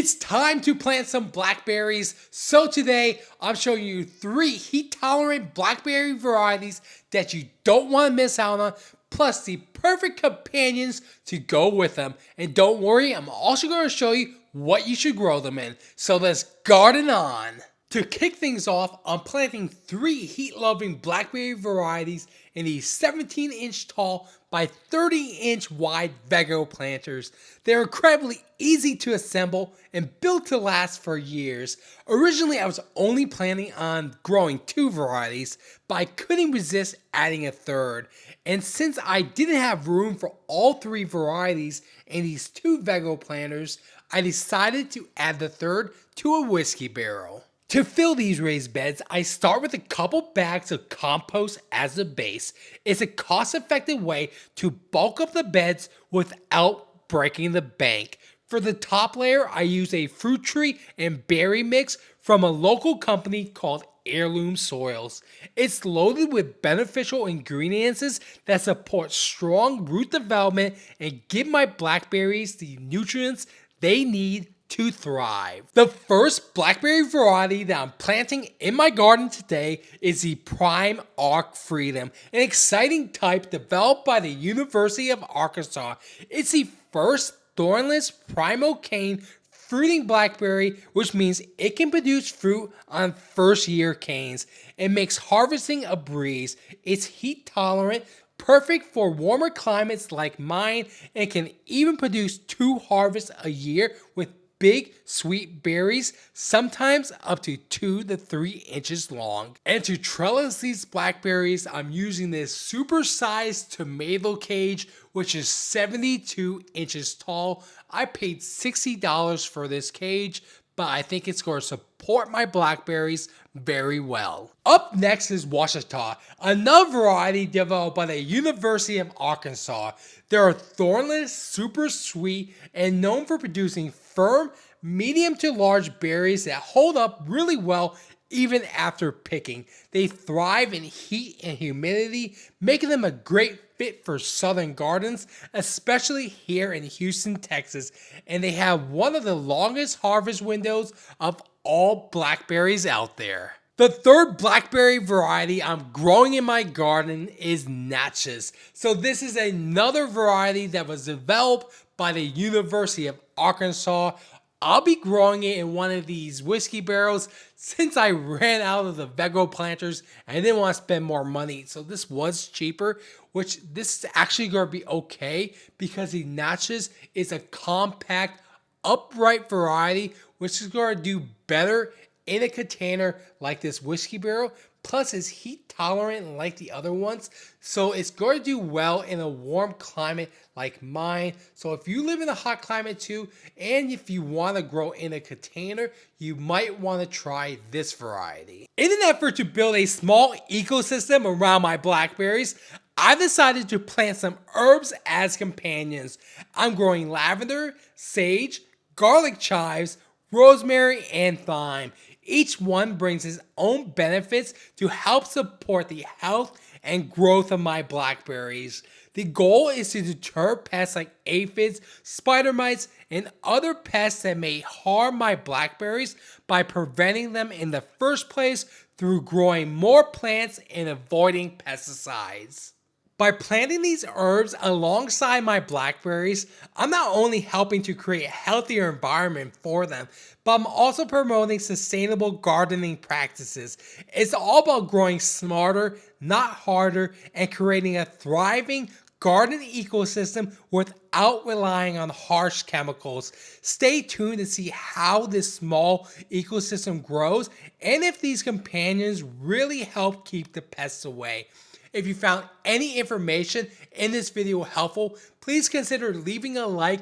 It's time to plant some blackberries. So today I'm showing you 3 heat-tolerant blackberry varieties that you don't want to miss out on, plus the perfect companions to go with them. And don't worry, I'm also going to show you what you should grow them in. So let's garden on. To kick things off, I'm planting 3 heat-loving blackberry varieties in these 17-inch tall by 30-inch wide Vego planters. They're incredibly easy to assemble and built to last for years. Originally, I was only planning on growing 2 varieties, but I couldn't resist adding a third. And since I didn't have room for all 3 varieties in these 2 Vego planters, I decided to add the third to a whiskey barrel. To fill these raised beds, I start with a couple bags of compost as a base. It's a cost-effective way to bulk up the beds without breaking the bank. For the top layer, I use a fruit tree and berry mix from a local company called Heirloom Soils. It's loaded with beneficial ingredients that support strong root development and give my blackberries the nutrients they need to thrive. The first blackberry variety that I'm planting in my garden today is the Prime-Ark Freedom, an exciting type developed by the University of Arkansas. It's the first thornless primocane fruiting blackberry, which means it can produce fruit on first-year canes. It makes harvesting a breeze. It's heat-tolerant, perfect for warmer climates like mine, and can even produce 2 harvests a year with big sweet berries, sometimes up to 2 to 3 inches long. And to trellis these blackberries, I'm using this super-sized tomato cage, which is 72 inches tall. I paid $60 for this cage, but I think it's going to support my blackberries very well. Up next is Ouachita, another variety developed by the University of Arkansas. They are thornless, super sweet, and known for producing firm, medium to large berries that hold up really well even after picking. They thrive in heat and humidity, making them a great fit for southern gardens, especially here in Houston, Texas. And they have one of the longest harvest windows of all blackberries out there. The third blackberry variety I'm growing in my garden is Natchez. So this is another variety that was developed by the University of Arkansas. I'll be growing it in one of these whiskey barrels since I ran out of the Vego planters and I didn't want to spend more money. So this was cheaper, which this is actually going to be okay because the Natchez is a compact, upright variety, which is going to do better in a container like this whiskey barrel. Plus it's heat tolerant like the other ones, so it's going to do well in a warm climate like mine. So if you live in a hot climate too, and if you want to grow in a container, you might want to try this variety. In an effort to build a small ecosystem around my blackberries, I decided to plant some herbs as companions. I'm growing lavender, sage, garlic chives, rosemary, and thyme. Each one brings its own benefits to help support the health and growth of my blackberries. The goal is to deter pests like aphids, spider mites, and other pests that may harm my blackberries by preventing them in the first place through growing more plants and avoiding pesticides. By planting these herbs alongside my blackberries, I'm not only helping to create a healthier environment for them, but I'm also promoting sustainable gardening practices. It's all about growing smarter, not harder, and creating a thriving garden ecosystem without relying on harsh chemicals. Stay tuned to see how this small ecosystem grows and if these companions really help keep the pests away. If you found any information in this video helpful, please consider leaving a like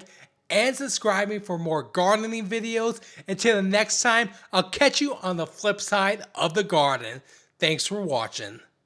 and subscribing for more gardening videos. Until the next time, I'll catch you on the flip side of the garden. Thanks for watching.